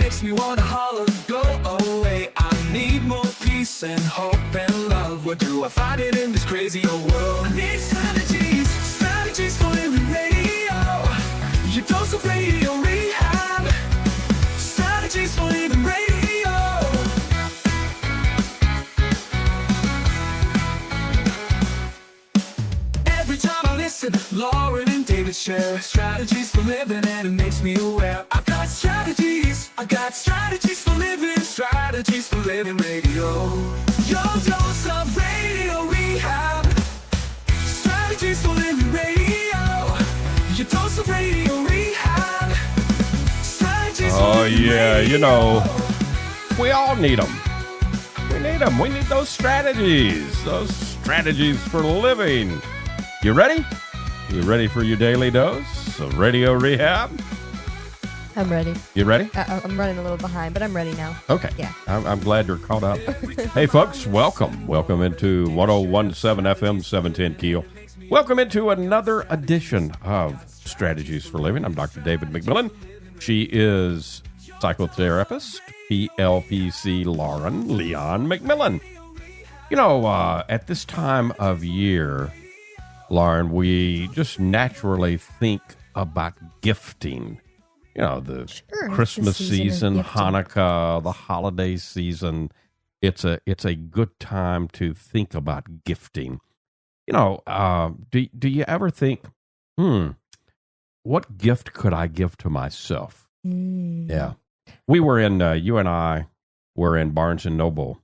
makes me wanna holler, go away. I need more peace and hope and love. Where do I find it in this crazy old world? I need strategies, strategies for living radio. Your dose of radio rehab. Strategies for living radio. Every time I listen, Lauren and David share strategies for living, and it makes me aware. I've got strategies for living, strategies for living radio. Your dose of radio rehab. Strategies for living radio. Your dose of radio rehab. Strategies for living yeah, radio. you know, we all need them. We need them. We need those strategies for living. You ready? You ready for your daily dose of radio rehab? I'm ready. You ready? I'm running a little behind, but I'm ready now. Okay. Yeah. I'm glad you're caught up. Hey, folks, welcome. Welcome into 101.7 FM, 710 Keel. Welcome into another edition of Strategies for Living. I'm Dr. David McMillan. She is psychotherapist, PLPC Lauren Leon McMillan. You know, at this time of year, Lauren, we just naturally think about gifting. You know, the Christmas season, Hanukkah, the holiday season. It's a good time to think about gifting. You know, do you ever think, what gift could I give to myself? Yeah. We were in, you and I were in Barnes & Noble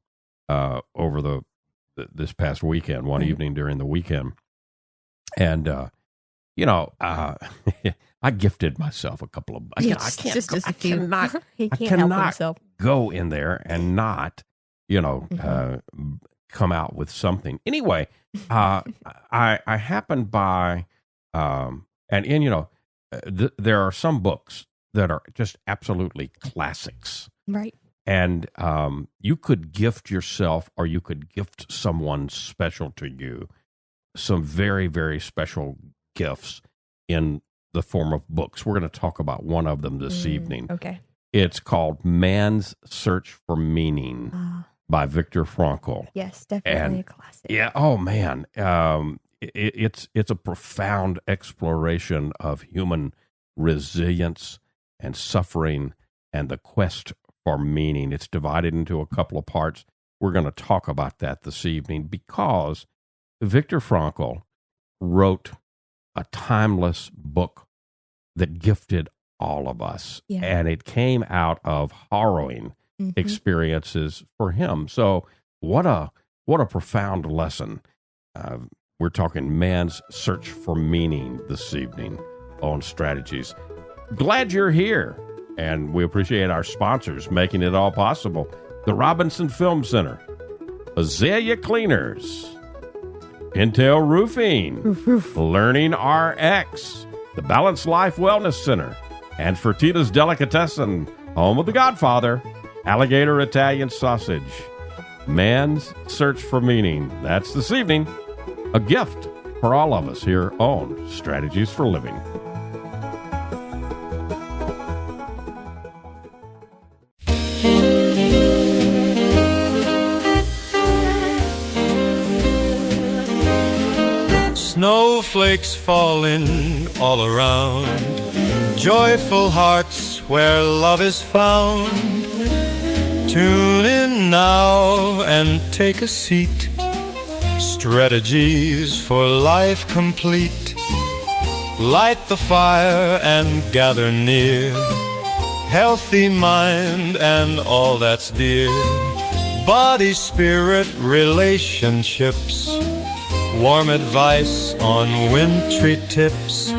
over this past weekend, one evening during the weekend. And, you know, I gifted myself a couple of. I cannot go in there and not, you know, come out with something. Anyway, I happened by, and you know, there are some books that are just absolutely classics, right? And you could gift yourself, or you could gift someone special to you, some very, very special gifts in the form of books. We're going to talk about one of them this evening. Okay. It's called Man's Search for Meaning by Viktor Frankl. Yes, definitely a classic. Yeah. Oh man. It's a profound exploration of human resilience and suffering and the quest for meaning. It's divided into a couple of parts. We're going to talk about that this evening because Viktor Frankl wrote a timeless book that gifted all of us. Yeah. And it came out of harrowing experiences for him. So what a profound lesson. We're talking Man's Search for Meaning this evening on Strategies. Glad you're here. And we appreciate our sponsors making it all possible. The Robinson Film Center, Azalea Cleaners, Intel Roofing, Learning RX, the Balanced Life Wellness Center, and Fertitta's Delicatessen, home of the Godfather, Alligator Italian Sausage. Man's Search for Meaning. That's this evening. A gift for all of us here on Strategies for Living. Snowflakes falling all around, joyful hearts where love is found. Tune in now and take a seat. Strategies for life complete. Light the fire and gather near. Healthy mind and all that's dear. Body, spirit, relationships. Warm advice on wintry tips.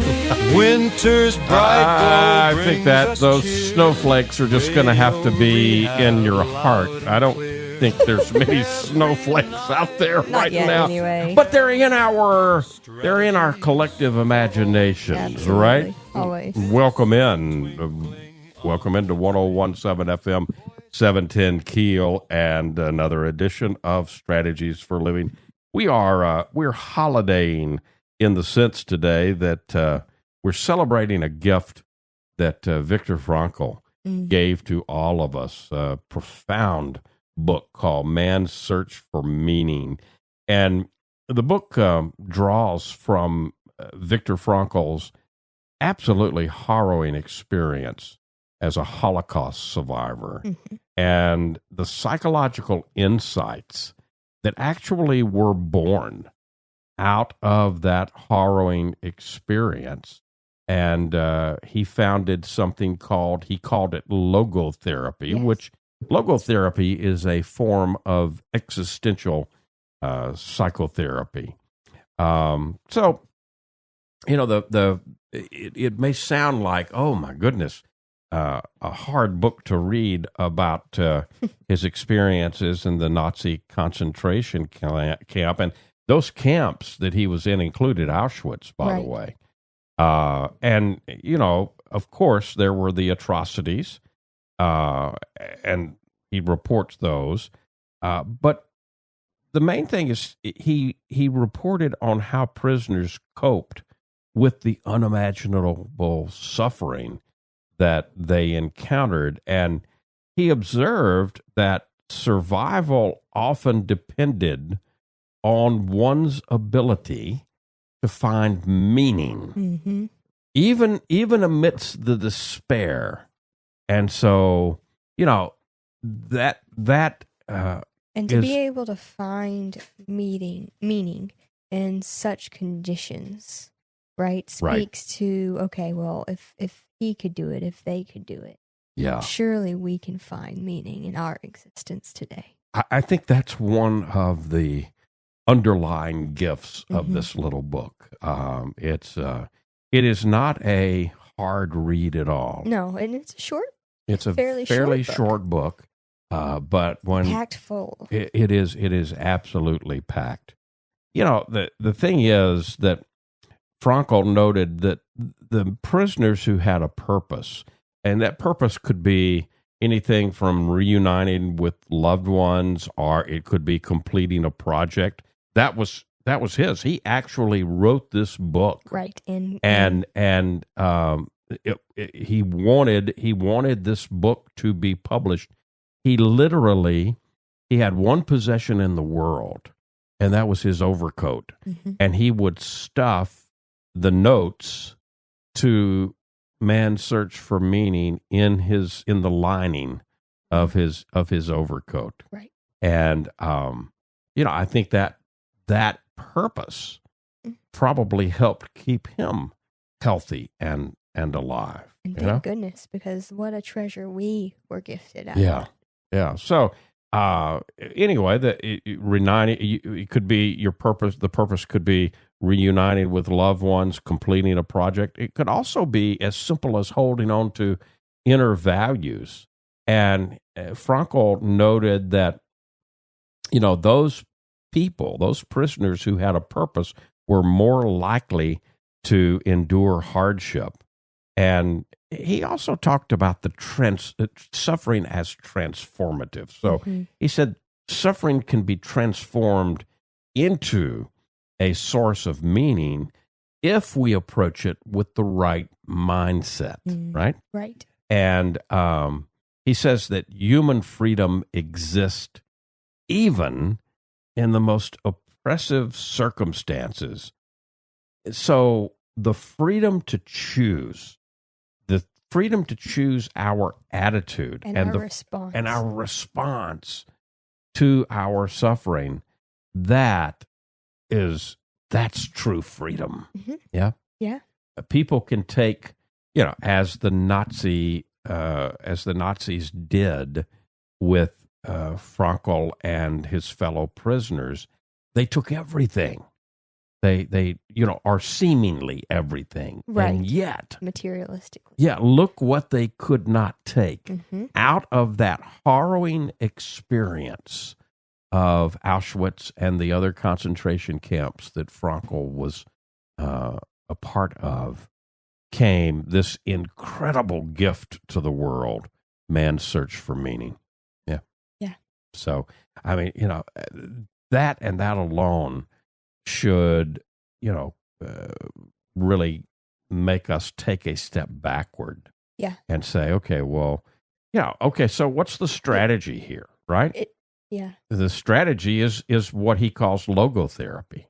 Winter's bright glow. I think that those snowflakes are just going to have to be in your heart. I don't think there's many snowflakes out there right now. Anyway. But they're in our collective imaginations, right? Always. Welcome in. Welcome into 101.7 FM, 710 Keel, and another edition of Strategies for Living. We're holidaying in the sense today that we're celebrating a gift that Viktor Frankl gave to all of us. A profound book called Man's Search for Meaning. And the book draws from Viktor Frankl's absolutely harrowing experience as a Holocaust survivor and the psychological insights that actually were born out of that harrowing experience. And he founded something he called it logotherapy, which logotherapy is a form of existential psychotherapy. So, it may sound like, oh my goodness, a hard book to read about his experiences in the Nazi concentration camp, and those camps that he was in included Auschwitz, by the way. And of course, there were the atrocities, and he reports those. But the main thing is he reported on how prisoners coped with the unimaginable suffering that they encountered. And he observed that survival often depended on one's ability to find meaning, even amidst the despair. And so, that and to be able to find meaning in such conditions, right, speaks to, okay, well, if he could do it, if they could do it, surely we can find meaning in our existence today. I think that's one of the underlying gifts of this little book. It is not a hard read at all. No, and it's short. It's a fairly short book, but when packed full, it is absolutely packed. The thing is that Frankl noted that the prisoners who had a purpose, and that purpose could be anything from reuniting with loved ones, or it could be completing a project. That was his. He actually wrote this book, right? He wanted this book to be published. He had one possession in the world, and that was his overcoat. And he would stuff the notes to Man's Search for Meaning in the lining of his overcoat. Right. And I think that purpose probably helped keep him healthy and alive. And thank goodness, because what a treasure we were gifted out. Yeah. So anyway, it could be your purpose. The purpose could be reuniting with loved ones, completing a project. It could also be as simple as holding on to inner values. And Frankl noted that, those people, those prisoners who had a purpose, were more likely to endure hardship. And he also talked about the suffering as transformative. So he said suffering can be transformed into a source of meaning if we approach it with the right mindset, right? Right. And he says that human freedom exists even in the most oppressive circumstances. So the freedom to choose our attitude and our response to our suffering, that's true freedom. Yeah. People can take, as the Nazis did with Frankl and his fellow prisoners, they took everything. They are seemingly everything. Right. And yet, materialistically. Look what they could not take out of that harrowing experience of Auschwitz and the other concentration camps that Frankl was a part of, came this incredible gift to the world, Man's Search for Meaning. Yeah. So, I mean, that and that alone should, really make us take a step backward. Yeah. And say, okay, well, Yeah. Okay. So what's the strategy here, right? Yeah. The strategy is what he calls logotherapy.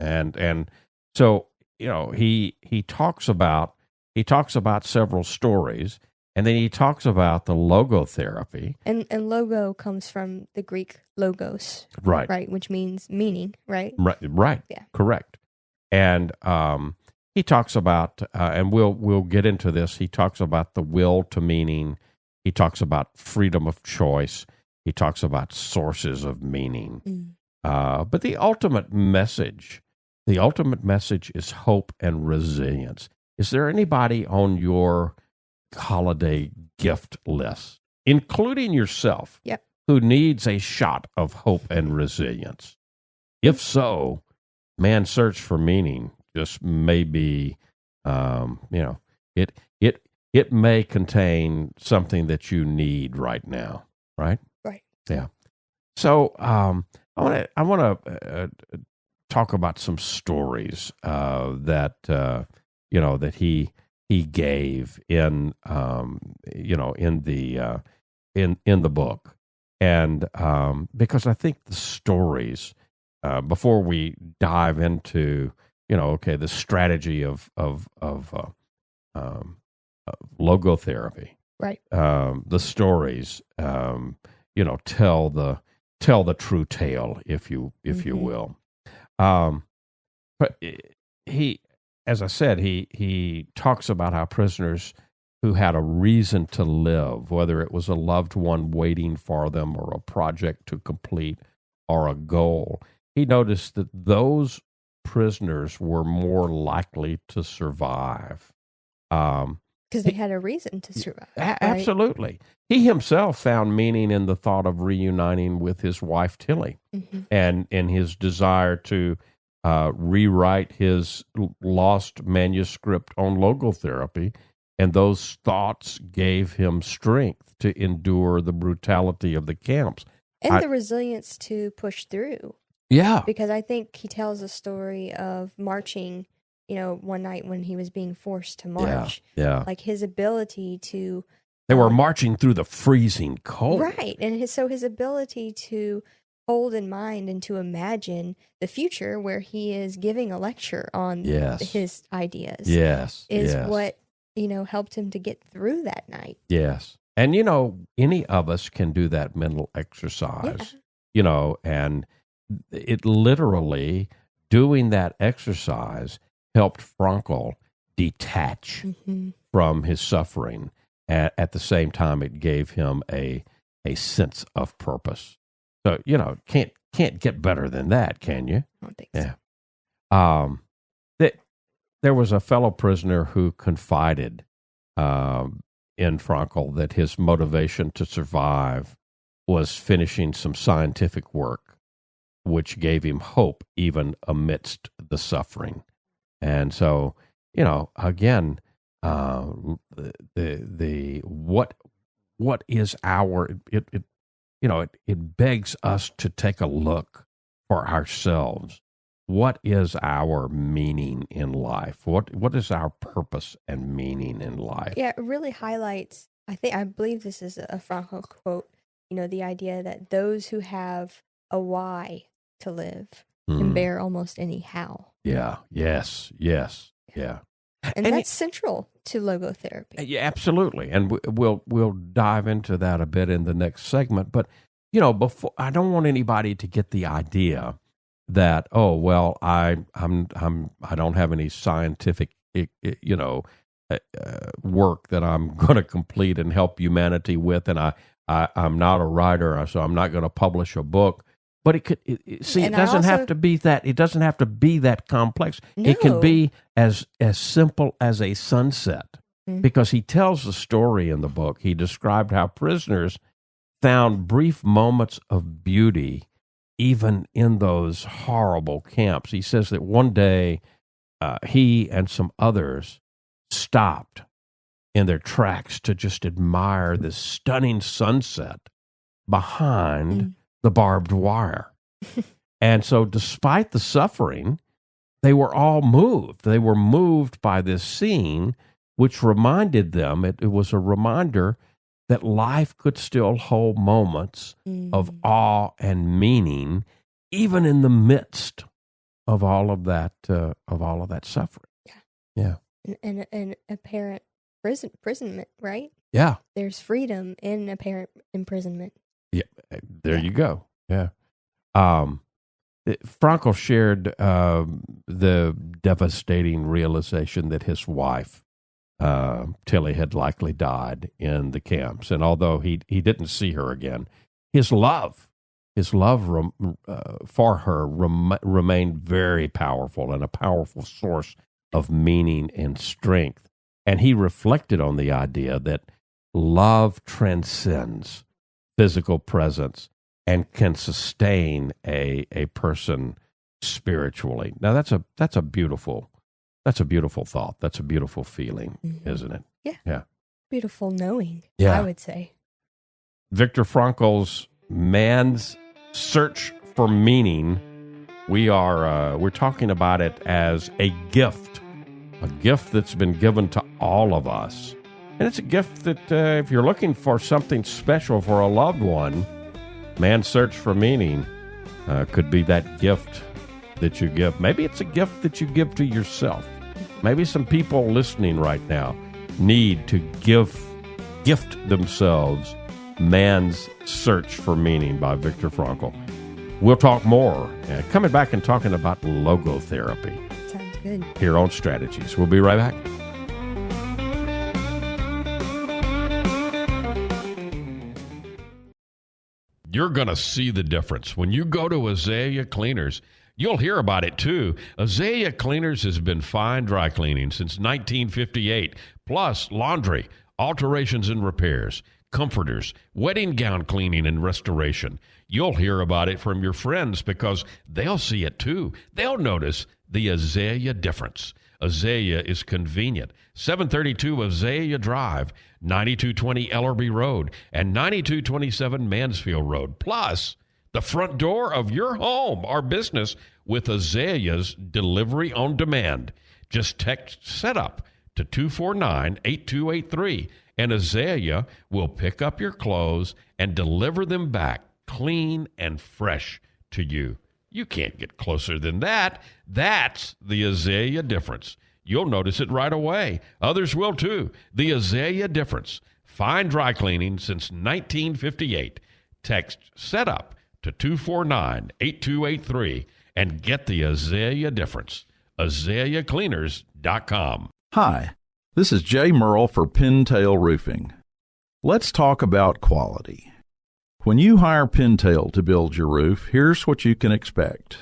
And so, he talks about several stories, and then he talks about the logotherapy. And logo comes from the Greek logos. Right. Right, which means meaning, right? Right. Yeah. Correct. And he talks about, and we'll get into this. He talks about the will to meaning. He talks about freedom of choice. He talks about sources of meaning. But the ultimate message is hope and resilience. Is there anybody on your holiday gift list, including yourself, Yep. who needs a shot of hope and resilience? If so, man's search for meaning just may be, it may contain something that you need right now, right? Right. Yeah. So I want to talk about some stories that that he gave in in the book, and because I think the stories, before we dive into the strategy of logotherapy, Right. the stories tell the true tale, if you will. But he, as I said, he talks about how prisoners who had a reason to live, whether it was a loved one waiting for them or a project to complete or a goal, he noticed that those prisoners were more likely to survive. Because they had a reason to survive. Right? Absolutely. He himself found meaning in the thought of reuniting with his wife, Tilly, and in his desire to rewrite his lost manuscript on logotherapy. And those thoughts gave him strength to endure the brutality of the camps. And the resilience to push through. Yeah. Because I think he tells a story of marching, one night when he was being forced to march. Yeah. Like his ability to... They were marching through the freezing cold. Right. And his ability to hold in mind and to imagine the future where he is giving a lecture on his ideas. Yes. Is what, helped him to get through that night. Yes. And, any of us can do that mental exercise, and it literally, doing that exercise helped Frankl detach from his suffering. At the same time, it gave him a sense of purpose. So, can't get better than that, can you? I don't think so. There was a fellow prisoner who confided in Frankl that his motivation to survive was finishing some scientific work, which gave him hope even amidst the suffering. And so, again, the what is our it begs us to take a look for ourselves. What is our meaning in life? What is our purpose and meaning in life? Yeah, it really highlights, I believe this is a Frankl quote, the idea that those who have a why to live can bear almost any how. Yeah, yes, yeah. And that's central to logotherapy. Yeah, absolutely. And we'll dive into that a bit in the next segment. But, before, I don't want anybody to get the idea that, I don't have any scientific, work that I'm going to complete and help humanity with, and I'm not a writer, so I'm not going to publish a book. But it doesn't have to be that. It doesn't have to be that complex. No. It can be as simple as a sunset, because he tells a story in the book. He described how prisoners found brief moments of beauty even in those horrible camps. He says that one day he and some others stopped in their tracks to just admire this stunning sunset behind the barbed wire. And so despite the suffering, they were all moved. They were moved by this scene, which reminded them, it was a reminder that life could still hold moments of awe and meaning, even in the midst of all of that suffering. Yeah. And apparent imprisonment, right? Yeah. There's freedom in apparent imprisonment. Yeah. There you go. Yeah. Frankl shared the devastating realization that his wife, Tilly, had likely died in the camps. And although he didn't see her again, his love for her remained very powerful and a powerful source of meaning and strength. And he reflected on the idea that love transcends physical presence and can sustain a person spiritually. Now that's a beautiful thought. That's a beautiful feeling, isn't it? Yeah. Beautiful knowing, yeah. I would say. Viktor Frankl's Man's Search for Meaning. We're talking about it as a gift that's been given to all of us. And it's a gift that if you're looking for something special for a loved one, Man's Search for Meaning could be that gift that you give. Maybe it's a gift that you give to yourself. Maybe some people listening right now need to gift themselves Man's Search for Meaning by Viktor Frankl. We'll talk more, coming back and talking about logotherapy. Sounds good. Here on Strategies. We'll be right back. You're going to see the difference. When you go to Azalea Cleaners, you'll hear about it too. Azalea Cleaners has been fine dry cleaning since 1958, plus laundry, alterations and repairs, comforters, wedding gown cleaning and restoration. You'll hear about it from your friends because they'll see it too. They'll notice the Azalea difference. Azalea is convenient. 732 Azalea Drive, 9220 Ellerby Road, and 9227 Mansfield Road. Plus, the front door of your home or business with Azalea's delivery on demand. Just text SETUP to 249-8283, and Azalea will pick up your clothes and deliver them back clean and fresh to you. You can't get closer than that. That's the Azalea difference. You'll notice it right away. Others will too. The Azalea difference. Fine dry cleaning since 1958. Text SETUP to 249-8283 and get the Azalea difference. AzaleaCleaners.com. Hi, this is Jay Merle for Pintail Roofing. Let's talk about quality. When you hire Pintail to build your roof, here's what you can expect.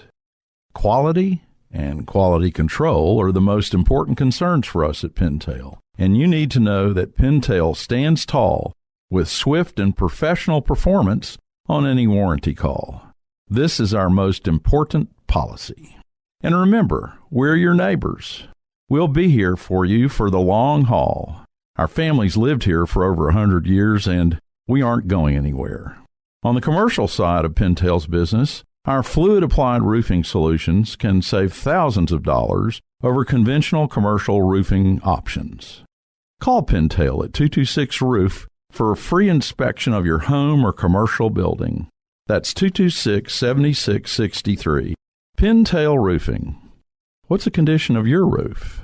Quality and quality control are the most important concerns for us at Pintail, and you need to know that Pintail stands tall with swift and professional performance on any warranty call. This is our most important policy. And remember, we're your neighbors. We'll be here for you for the long haul. Our family's lived here for over 100 years, and we aren't going anywhere. On the commercial side of Pintail's business, our fluid-applied roofing solutions can save thousands of dollars over conventional commercial roofing options. Call Pintail at 226-ROOF for a free inspection of your home or commercial building. That's 226-7663. Pintail Roofing. What's the condition of your roof?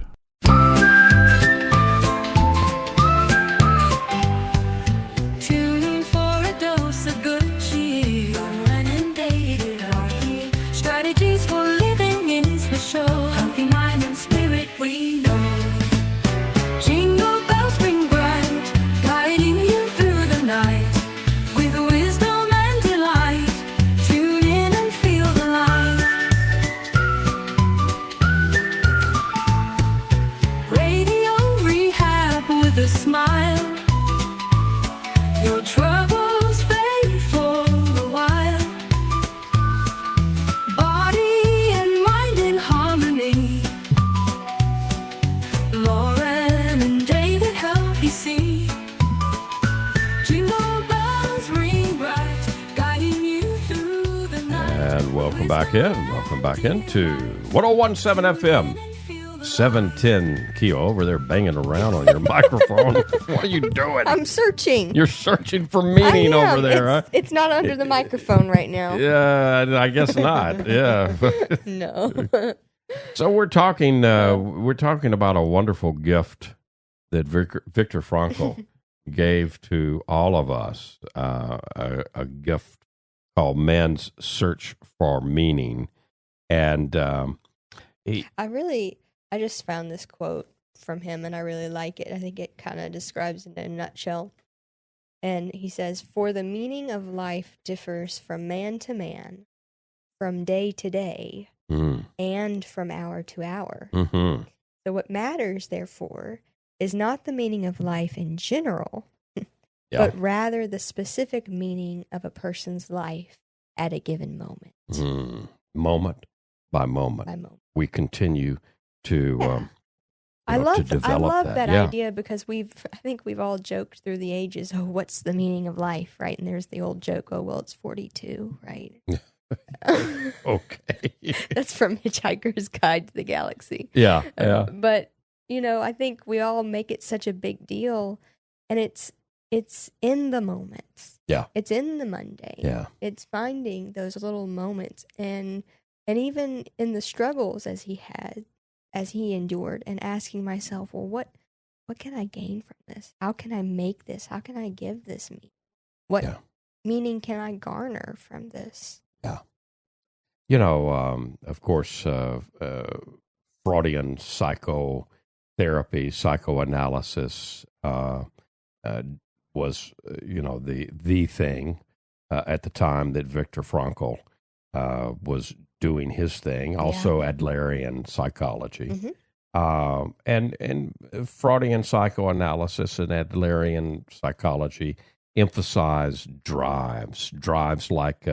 Welcome back into 101.7 FM, 710 Keo over there banging around on your microphone. What are you doing? I'm searching. You're searching for meaning over there, huh? It's not under the microphone right now. Yeah, I guess not. Yeah. No. So we're talking about a wonderful gift that Viktor Frankl gave to all of us, a gift called Man's Search for Meaning. And I just found this quote from him, and I really like it. I think it kind of describes it in a nutshell. And he says, "For the meaning of life differs from man to man, from day to day, and from hour to hour. Mm-hmm. So what matters, therefore, is not the meaning of life in general, but rather the specific meaning of a person's life at a given moment." Moment by moment. We continue to I love develop that idea, because I think we've all joked through the ages, oh, what's the meaning of life, right? And there's the old joke, oh, well, it's 42, right? Okay. That's from Hitchhiker's Guide to the Galaxy. Yeah. But, I think we all make it such a big deal, and it's in the moments. Yeah. It's in the Monday. Yeah. It's finding those little moments, and even in the struggles as he endured, and asking myself, well, what can I gain from this? How can I make this? How can I give this meaning? What meaning can I garner from this? Yeah. Of course, Freudian psychotherapy, psychoanalysis was, the thing at the time that Viktor Frankl was doing his thing. Also, Adlerian psychology, and Freudian psychoanalysis and Adlerian psychology emphasize drives like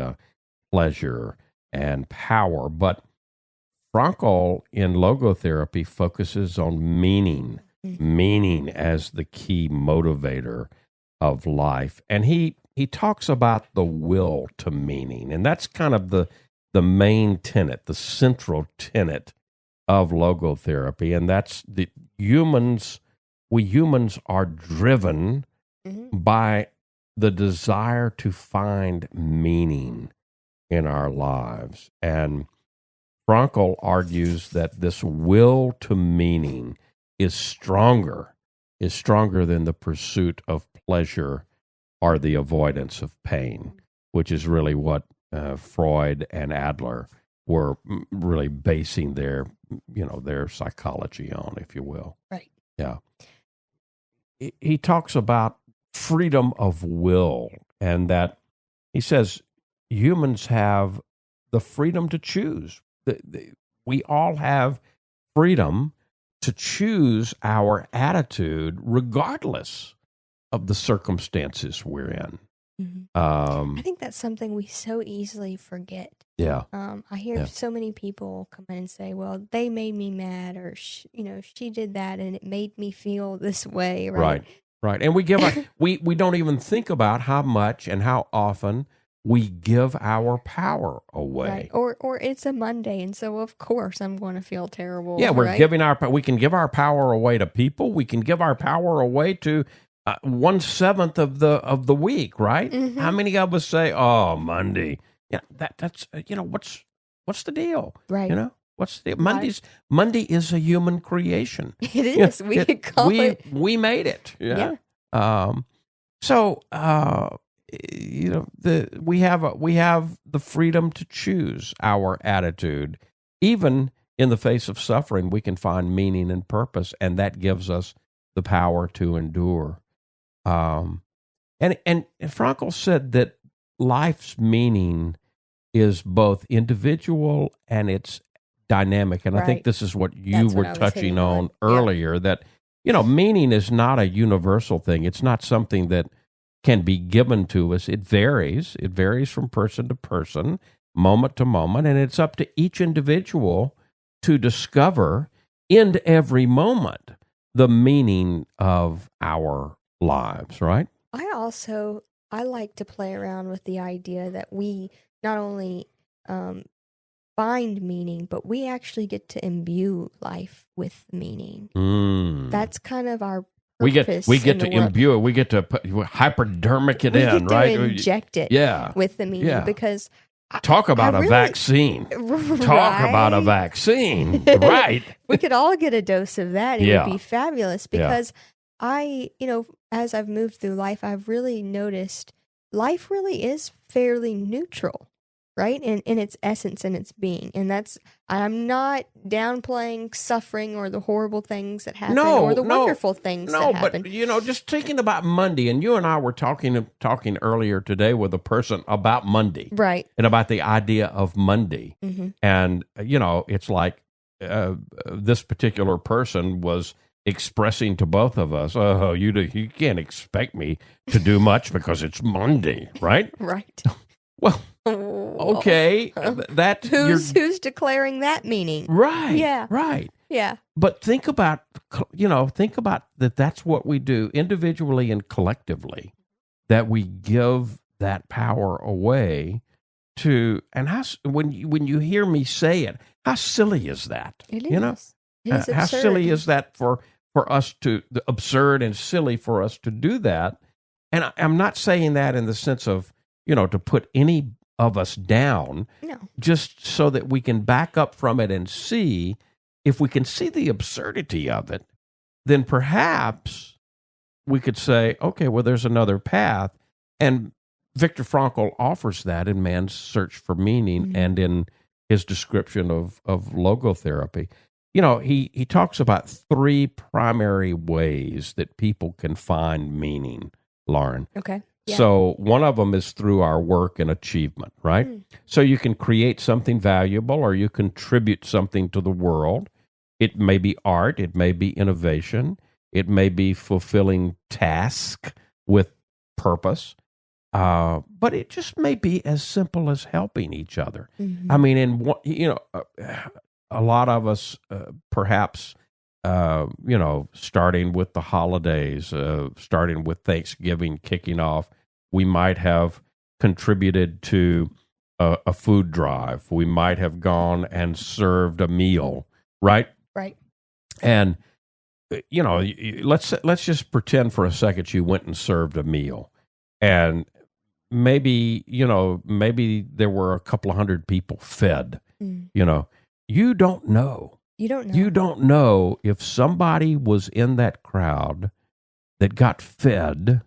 pleasure and power. But Frankl in logotherapy focuses on meaning as the key motivator of life. And he talks about the will to meaning. And that's kind of the main tenet, the central tenet of logotherapy. And that's we humans are driven by the desire to find meaning in our lives. And Frankl argues that this will to meaning is stronger than the pursuit of pleasure or the avoidance of pain, which is really what Freud and Adler were really basing their psychology on, if you will. Right. Yeah. He talks about freedom of will, and that he says humans have the freedom to choose. We all have freedom to choose our attitude regardless of the circumstances we're in. I think that's something we so easily forget. Yeah. I hear so many people come in and say, well, they made me mad, or she did that and it made me feel this way. Right. And we give we don't even think about how much and how often we give our power away. Right. Or it's a Monday, and so of course I'm going to feel terrible. Yeah, we can give our power away to people. We can give our power away to 1/7 of the week, right? Mm-hmm. How many of us say, "Oh, Monday"? Yeah, that's what's the deal, right? What's the Monday is a human creation. It is. We could call it. We made it. Yeah. We have the freedom to choose our attitude. Even in the face of suffering, we can find meaning and purpose, and that gives us the power to endure. And Frankl said that life's meaning is both individual and it's dynamic. And I think this is what you were touching on earlier, that, meaning is not a universal thing. It's not something that can be given to us. It varies. It varies from person to person, moment to moment, and it's up to each individual to discover in every moment the meaning of our lives, right? I like to play around with the idea that we not only find meaning, but we actually get to imbue life with meaning. That's kind of our purpose. We get to imbue it. We get to hypodermic it in, right? We get to inject it with the meaning because talk about a vaccine. Talk about a vaccine, right? We could all get a dose of that. It would be fabulous because as I've moved through life, I've really noticed life really is fairly neutral, right? In its essence and its being. And I'm not downplaying suffering or the horrible things that happen or the wonderful things that happen. No, but, just thinking about Monday, and you and I were talking earlier today with a person about Monday. Right. And about the idea of Monday. Mm-hmm. And, it's like this particular person was expressing to both of us, oh, you can't expect me to do much because it's Monday, right? Right. Well, okay, who's declaring that meaning? Right. Yeah. Right. Yeah. But think about that. That's what we do individually and collectively. That we give that power away to, and when you hear me say it, how silly is that? It is. It is how absurd. silly is that for us to absurd and silly for us to do that? And I'm not saying that in the sense of to put any of us down. No. Just so that we can back up from it and see if we can see the absurdity of it, then perhaps we could say, okay, well, there's another path. And Viktor Frankl offers that in Man's Search for Meaning and in his description of logotherapy. He talks about 3 primary ways that people can find meaning, Lauren. Okay. Yeah. So one of them is through our work and achievement, right? So you can create something valuable or you contribute something to the world. It may be art, it may be innovation, it may be fulfilling task with purpose, but it just may be as simple as helping each other. Mm-hmm. I mean, a lot of us perhaps, starting with the holidays, starting with Thanksgiving kicking off, we might have contributed to a food drive. We might have gone and served a meal, right? Right. And let's just pretend for a second you went and served a meal, and maybe there were a couple of hundred people fed. You don't know. You don't know. You don't know if somebody was in that crowd that got fed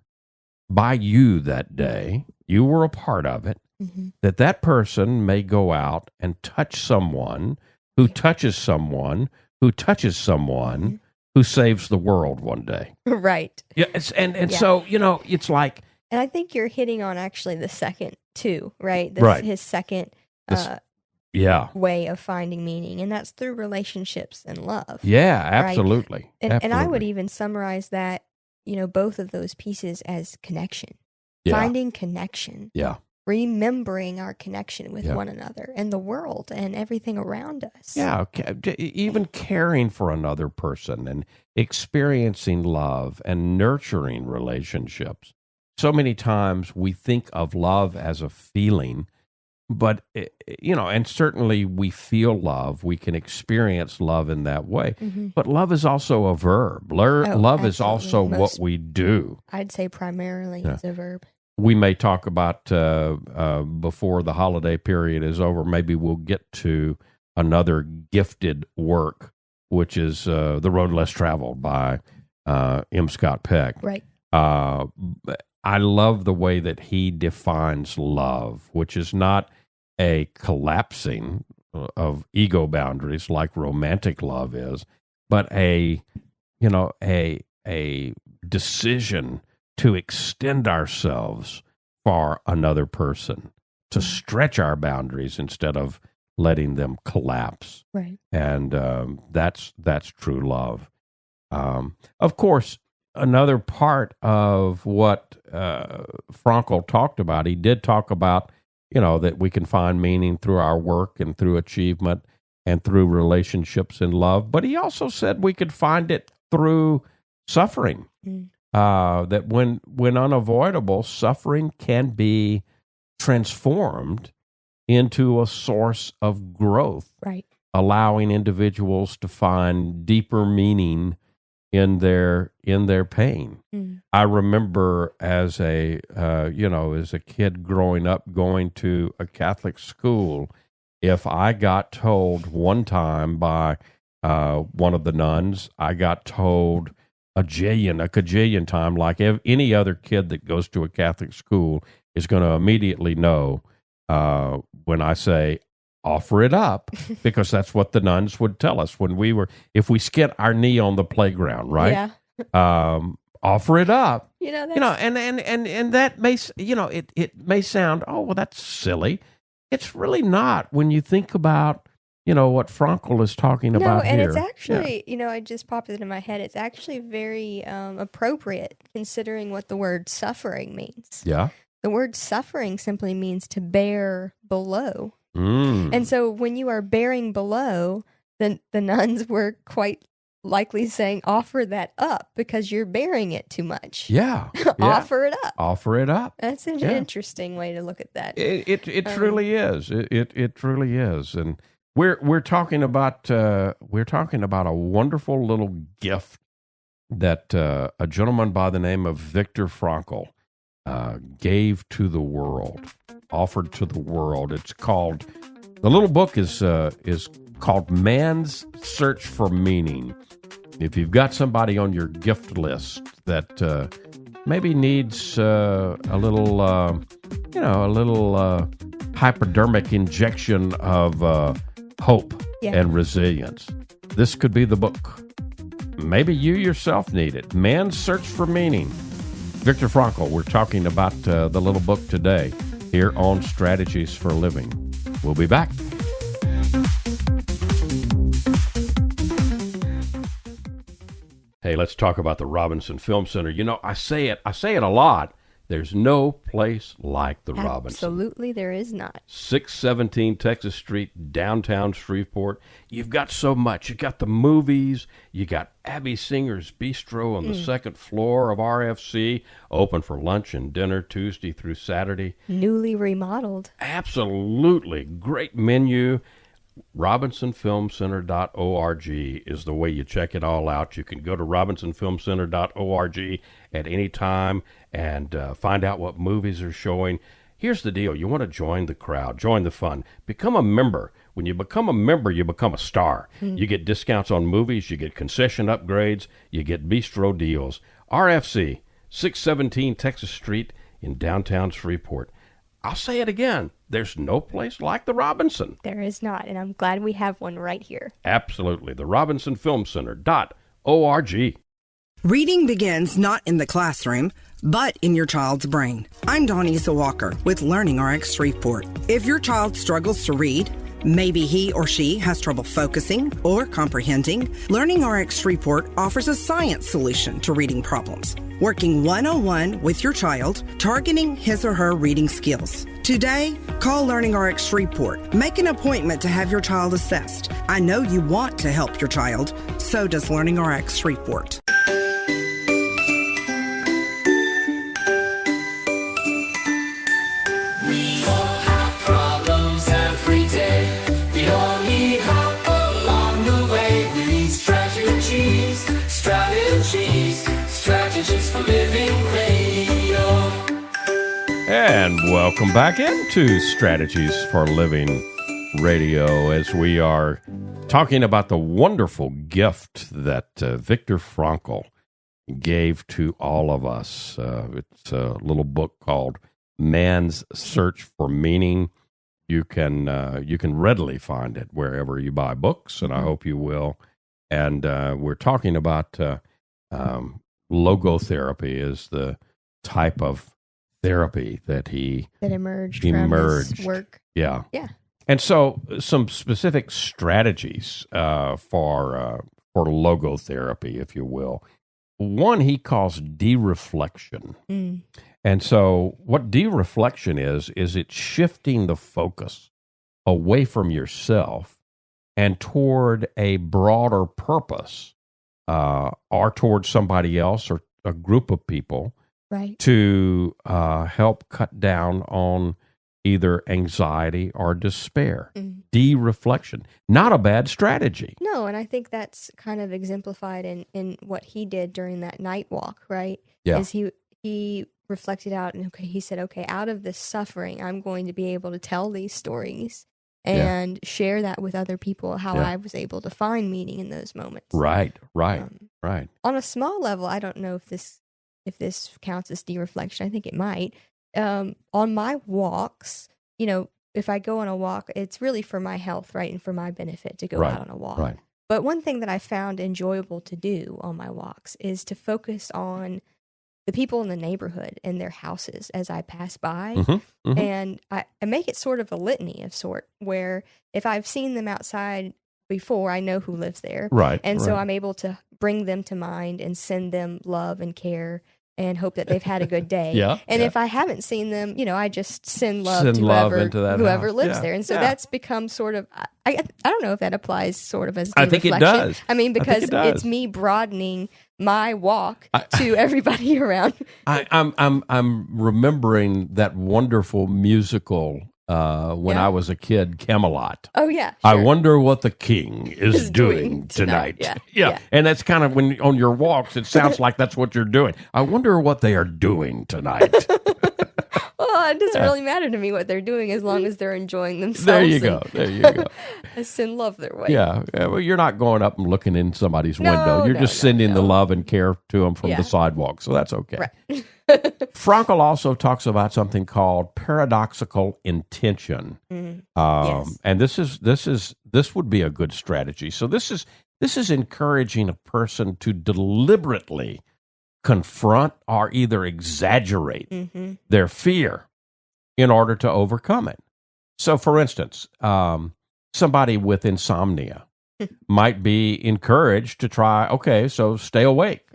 by you that day. You were a part of it. Mm-hmm. That person may go out and touch someone who touches someone who touches someone who saves the world one day. Right. Yeah. So, it's like. And I think you're hitting on actually the second too, right? Right. His second way of finding meaning, and that's through relationships and love. Yeah, absolutely. Right? And I would even summarize that, both of those pieces as connection. Yeah. Finding connection. Yeah. Remembering our connection with one another and the world and everything around us. Yeah, even caring for another person and experiencing love and nurturing relationships. So many times we think of love as a feeling, but, and certainly we feel love. We can experience love in that way. Mm-hmm. But love is also a verb. Love is also what we do. I'd say primarily it's a verb. We may talk about before the holiday period is over. Maybe we'll get to another gifted work, which is The Road Less Traveled by M. Scott Peck. Right. I love the way that he defines love, which is not a collapsing of ego boundaries like romantic love is, but a decision to extend ourselves for another person, to stretch our boundaries instead of letting them collapse. Right. And that's true love. Of course, another part of what Frankl talked about, he did talk about, that we can find meaning through our work and through achievement and through relationships and love. But he also said we could find it through suffering. That when unavoidable, suffering can be transformed into a source of growth, right? Allowing individuals to find deeper meaning in their pain. I remember as a kid growing up, going to a Catholic school. If I got told one time by one of the nuns, I got told a cajillion time, like any other kid that goes to a Catholic school is going to immediately know when I say, offer it up, because that's what the nuns would tell us if we skint our knee on the playground, right? Yeah. Offer it up. And that may, it may sound, oh, well, that's silly. It's really not when you think about, what Frankl is talking about here. No, and it's actually, it just popped into my head. It's actually very appropriate considering what the word suffering means. Yeah. The word suffering simply means to bear below. And so when you are bearing below, then the nuns were quite likely saying, offer that up because you're bearing it too much. Yeah. Offer it up. Offer it up. That's an interesting way to look at that. It truly is. It truly is. And we're talking about a wonderful little gift that a gentleman by the name of Viktor Frankl gave to the world, offered to the world. It's called, the little book is called Man's Search for Meaning. If you've got somebody on your gift list that maybe needs a little hypodermic injection of hope and resilience, this could be the book. Maybe you yourself need it. Man's Search for Meaning. Viktor Frankl, we're talking about the little book today here on Strategies for Living. We'll be back. Hey, let's talk about the Robinson Film Center. I say it a lot. There's no place like the Robinson. Absolutely, there is not. 617 Texas Street, downtown Shreveport. You've got so much. You got the movies. You got Abby Singer's Bistro on the second floor of RFC, open for lunch and dinner Tuesday through Saturday. Newly remodeled. Absolutely. Great menu. RobinsonFilmCenter.org is the way you check it all out. You can go to RobinsonFilmCenter.org at any time and find out what movies are showing. Here's the deal. You want to join the crowd, join the fun, become a member. When you become a member, you become a star. You get discounts on movies, you get concession upgrades, you get bistro deals. RFC, 617 Texas Street in downtown Shreveport. I'll say it again. There's no place like the Robinson. There is not, and I'm glad we have one right here. Absolutely. The RobinsonFilmCenter.org. Reading begins not in the classroom, but in your child's brain. I'm Donisa Walker with LearningRx Shreveport. If your child struggles to read, maybe he or she has trouble focusing or comprehending, LearningRx Shreveport offers a science solution to reading problems, working one-on-one with your child, targeting his or her reading skills. Today, call LearningRx Shreveport. Make an appointment to have your child assessed. I know you want to help your child, so does LearningRx Shreveport. Strategies for Living Radio. And welcome back into Strategies for Living Radio as we are talking about the wonderful gift that Viktor Frankl gave to all of us. It's a little book called Man's Search for Meaning. You can readily find it wherever you buy books, and I hope you will. And we're talking about logotherapy is the type of therapy that emerged from his work. Yeah. And so some specific strategies for logotherapy, if you will. One he calls dereflection. And so what dereflection is it's shifting the focus away from yourself and toward a broader purpose, or towards somebody else or a group of people, right, to help cut down on either anxiety or despair. De-reflection. Not a bad strategy. No, and I think that's kind of exemplified in what he did during that night walk, right? Yeah. Is he reflected out and he said, okay, out of this suffering, I'm going to be able to tell these stories and share that with other people, how I was able to find meaning in those moments. Right. On a small level, I don't know if this counts as de-reflection. I think it might. On my walks, if I go on a walk, it's really for my health, right, and for my benefit to go out on a walk. Right. But one thing that I found enjoyable to do on my walks is to focus on the people in the neighborhood and their houses as I pass by. And I make it sort of a litany of sort, where if I've seen them outside before, I know who lives there. Right. And so I'm able to bring them to mind and send them love and care and hope that they've had a good day. If I haven't seen them, I just send love to whoever lives there. And so that's become sort of, I don't know if that applies sort of as I think it does. I mean, because it's me broadening my walk to everybody around. I'm remembering that wonderful musical when I was a kid, Camelot. Oh, yeah. Sure. I wonder what the king is doing tonight. Yeah. And that's kind of when on your walks, it sounds like that's what you're doing. I wonder what they are doing tonight. Well, it doesn't really matter to me what they're doing as long as they're enjoying themselves. There you go. I send love their way. Yeah. Well, you're not going up and looking in somebody's window. You're just sending the love and care to them from the sidewalk. So that's okay. Right. Frankl also talks about something called paradoxical intention. And this would be a good strategy. So this is encouraging a person to deliberately confront or either exaggerate their fear in order to overcome it. So, for instance, somebody with insomnia might be encouraged to try, okay, so stay awake.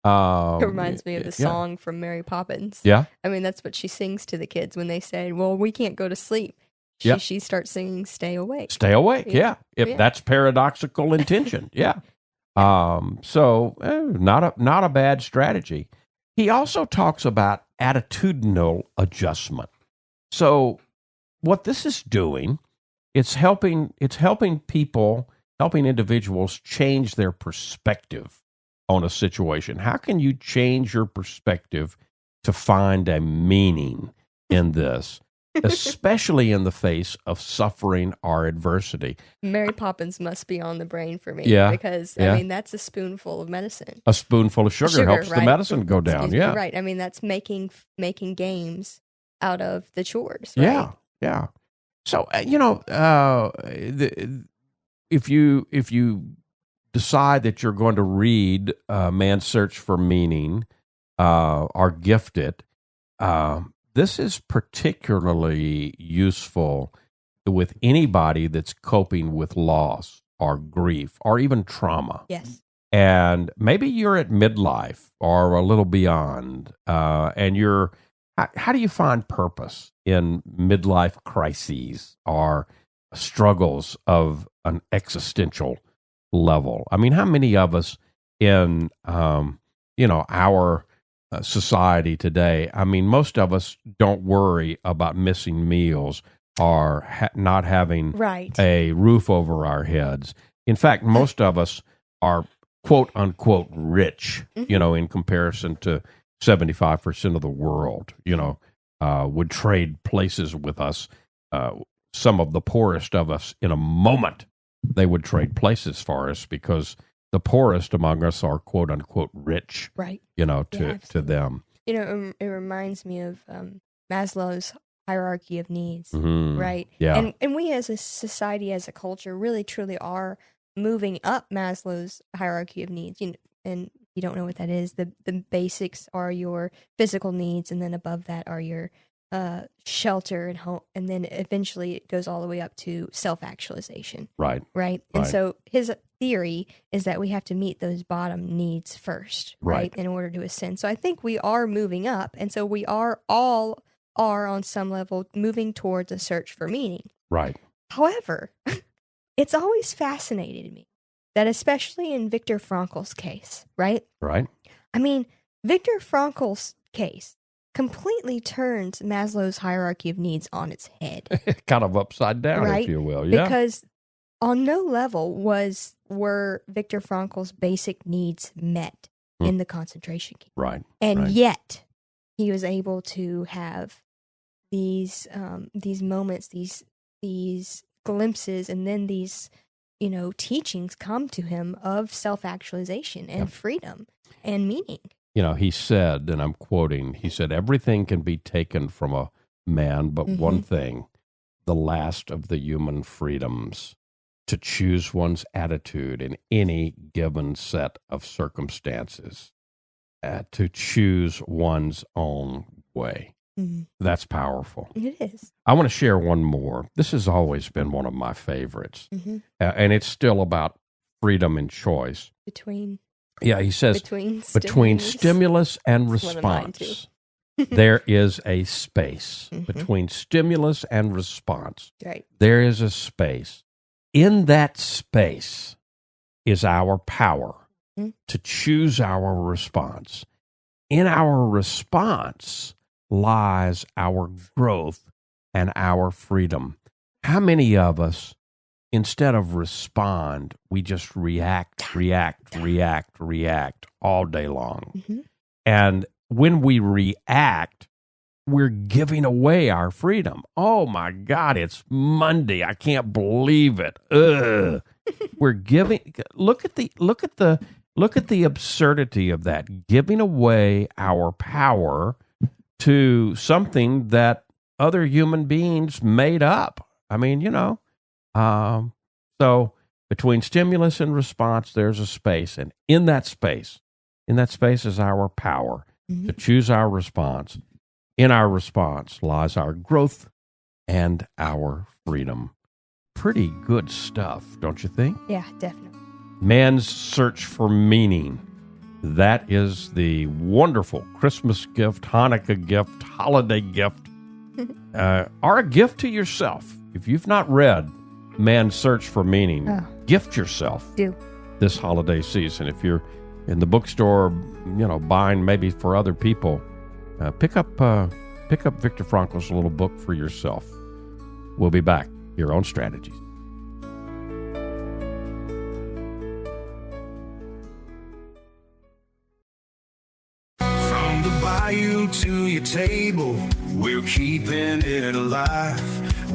It reminds me of the song from Mary Poppins. Yeah. I mean, that's what she sings to the kids when they say, well, we can't go to sleep. She starts singing, stay awake. Stay awake, yeah. That's paradoxical intention, So not a bad strategy. He also talks about attitudinal adjustment. So what this is doing, it's helping individuals change their perspective on a situation. How can you change your perspective to find a meaning in this, especially in the face of suffering or adversity? Mary Poppins must be on the brain for me because, I mean, that's a spoonful of medicine. A spoonful of sugar helps the medicine go down, Right. I mean, that's making games out of the chores, right? Yeah. So, if you decide that you're going to read Man's Search for Meaning or Gifted, this is particularly useful with anybody that's coping with loss or grief or even trauma. Yes. And maybe you're at midlife or a little beyond, and how do you find purpose in midlife crises or struggles of an existential level? I mean, how many of us in our society today, I mean, most of us don't worry about missing meals or not having a roof over our heads. In fact, most of us are quote unquote rich, in comparison to 75% of the world, would trade places with us. Some of the poorest of us, in a moment, they would trade places for us because the poorest among us are quote unquote rich, right? To them. It reminds me of Maslow's hierarchy of needs, Mm-hmm. right? Yeah. And we as a society, as a culture, really truly are moving up Maslow's hierarchy of needs. And you don't know what that is. The basics are your physical needs, and then above that are your shelter and home, and then eventually it goes all the way up to self-actualization. Right. And so his theory is that we have to meet those bottom needs first, right, in order to ascend. So I think we are moving up, and so we are on some level moving towards a search for meaning. Right. However, it's always fascinated me that, especially in Viktor Frankl's case, right? I mean, Viktor Frankl's case, completely turns Maslow's hierarchy of needs on its head. Kind of upside down, right? if you will. Yeah. Because on no level were Viktor Frankl's basic needs met in the concentration camp. Right. And yet he was able to have these moments, these glimpses, and then these, teachings come to him of self-actualization and freedom and meaning. He said, and I'm quoting, he said, everything can be taken from a man, but one thing, the last of the human freedoms, to choose one's attitude in any given set of circumstances, to choose one's own way. Mm-hmm. That's powerful. It is. I want to share one more. This has always been one of my favorites, and it's still about freedom and choice. He says, between stimulus and response, there is a space. Between stimulus and response, there is a space. In that space is our power to choose our response. In our response lies our growth and our freedom. How many of us, instead of respond, we just react all day long? And when we react, we're giving away our freedom. Oh my God, it's Monday. I can't believe it. Ugh. We're giving, look at the absurdity of that, giving away our power to something that other human beings made up. I mean, so between stimulus and response, there's a space. And in that space is our power to choose our response. In our response lies our growth and our freedom. Pretty good stuff, don't you think? Yeah, definitely. Man's search for meaning. That is the wonderful Christmas gift, Hanukkah gift, holiday gift, or a gift to yourself. If you've not read Man's Search for Meaning, gift yourself this holiday season. If you're in the bookstore, buying maybe for other people, pick up Viktor Frankl's little book for yourself. We'll be back here on Strategies. From the bayou to your table, we're keeping it alive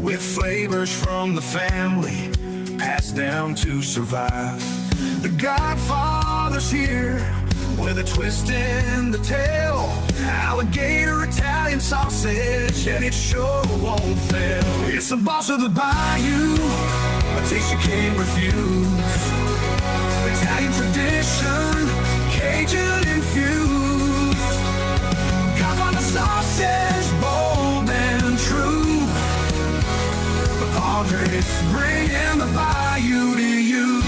with flavors from the family passed down to survive. The Godfather's here with a twist in the tail. Alligator Italian sausage, and it sure won't fail. It's the boss of the bayou, a taste you can't refuse. Italian tradition, Cajun infused. Godfather sausage, bold and true. The Padres bringing the bayou to you.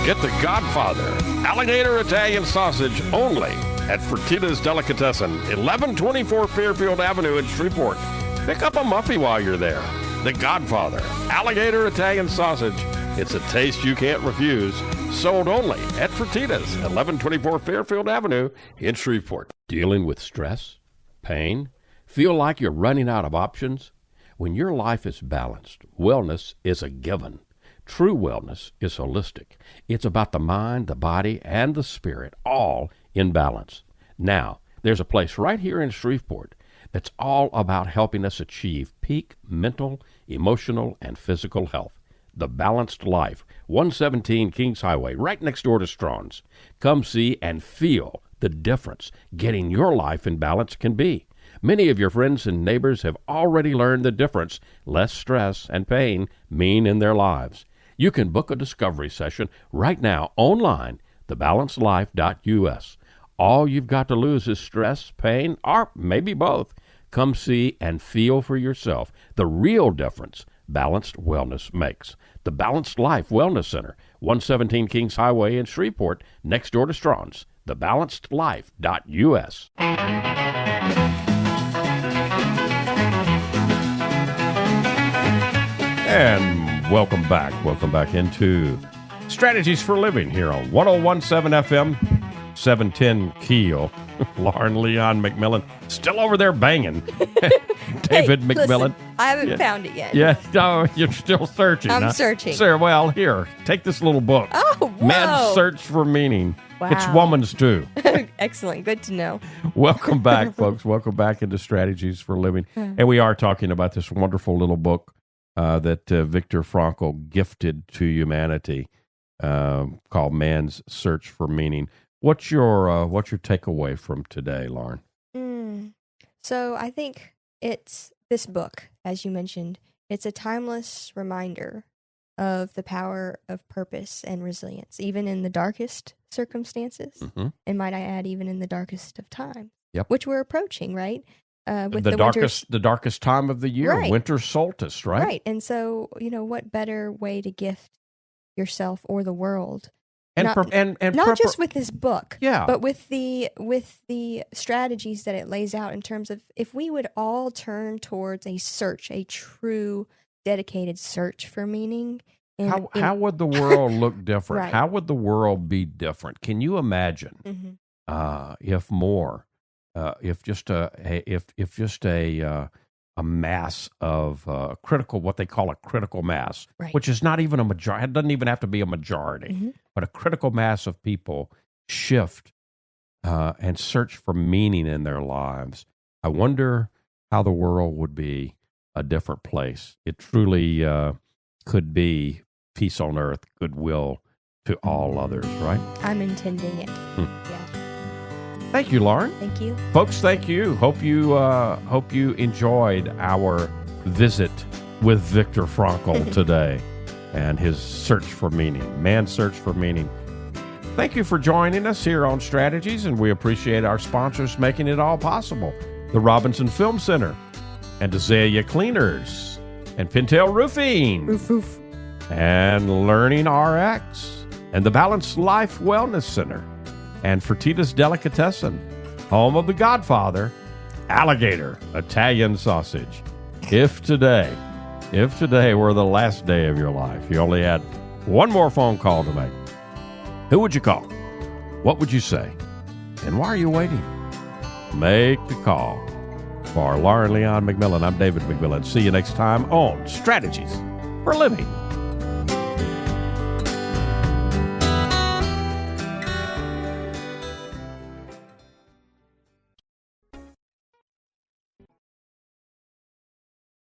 Get the Godfather Alligator Italian sausage only at Fertitta's Delicatessen, 1124 Fairfield Avenue in Shreveport. Pick up a muffy while you're there. The Godfather Alligator Italian sausage. It's a taste you can't refuse. Sold only at Fertitta's, 1124 Fairfield Avenue in Shreveport. Dealing with stress, pain, feel like you're running out of options? When your life is balanced, wellness is a given. True wellness is holistic. It's about the mind, the body, and the spirit, all in balance. Now, there's a place right here in Shreveport that's all about helping us achieve peak mental, emotional, and physical health. The Balanced Life, 117 Kings Highway, right next door to Strawn's. Come see and feel the difference getting your life in balance can be. Many of your friends and neighbors have already learned the difference less stress and pain mean in their lives. You can book a discovery session right now online, thebalancedlife.us. All you've got to lose is stress, pain, or maybe both. Come see and feel for yourself the real difference balanced wellness makes. The Balanced Life Wellness Center, 117 Kings Highway in Shreveport, next door to Strawn's, thebalancedlife.us. And welcome back. Welcome back into Strategies for Living here on 101.7 FM 710 Keel. Lauren Leon McMillan still over there banging. David Hey, McMillan. listen, I haven't found it yet. Yeah, no, you're still searching. I'm searching. Sir, well, here, take this little book. Oh, whoa. Man's Search for Meaning. Wow. It's woman's too. Excellent. Good to know. Welcome back, folks. Welcome back into Strategies for Living. And we are talking about this wonderful little book that Viktor Frankl gifted to humanity called Man's Search for Meaning. What's your takeaway from today, Lauren? So I think it's this book, as you mentioned, it's a timeless reminder of the power of purpose and resilience, even in the darkest circumstances. Mm-hmm. And might I add, even in the darkest of time, which we're approaching, right? With the darkest time of the year, right. Winter solstice, right? Right. And so, what better way to gift yourself or the world? And not just with this book, yeah, but with the strategies that it lays out in terms of if we would all turn towards a true dedicated search for meaning. How would the world look different? Right. How would the world be different? Can you imagine if just a mass of what they call a critical mass, right. which is not even a majority. It doesn't even have to be a majority, but a critical mass of people shift and search for meaning in their lives. I wonder how the world would be a different place. It truly could be peace on earth, goodwill to all others, right? I'm intending it. Yeah. Thank you, Lauren. Thank you. Folks, thank you. Hope you enjoyed our visit with Viktor Frankl today and his search for meaning, man's search for meaning. Thank you for joining us here on Strategies, and we appreciate our sponsors making it all possible. The Robinson Film Center and Azalea Cleaners and Pintail Roofing. Roof. And Learning RX and the Balanced Life Wellness Center. And Fertitta's Delicatessen, home of the Godfather, Alligator Italian Sausage. If today were the last day of your life, you only had one more phone call to make, who would you call? What would you say? And why are you waiting? Make the call. For Lauren Leon McMillan, I'm David McMillan. See you next time on Strategies for Living.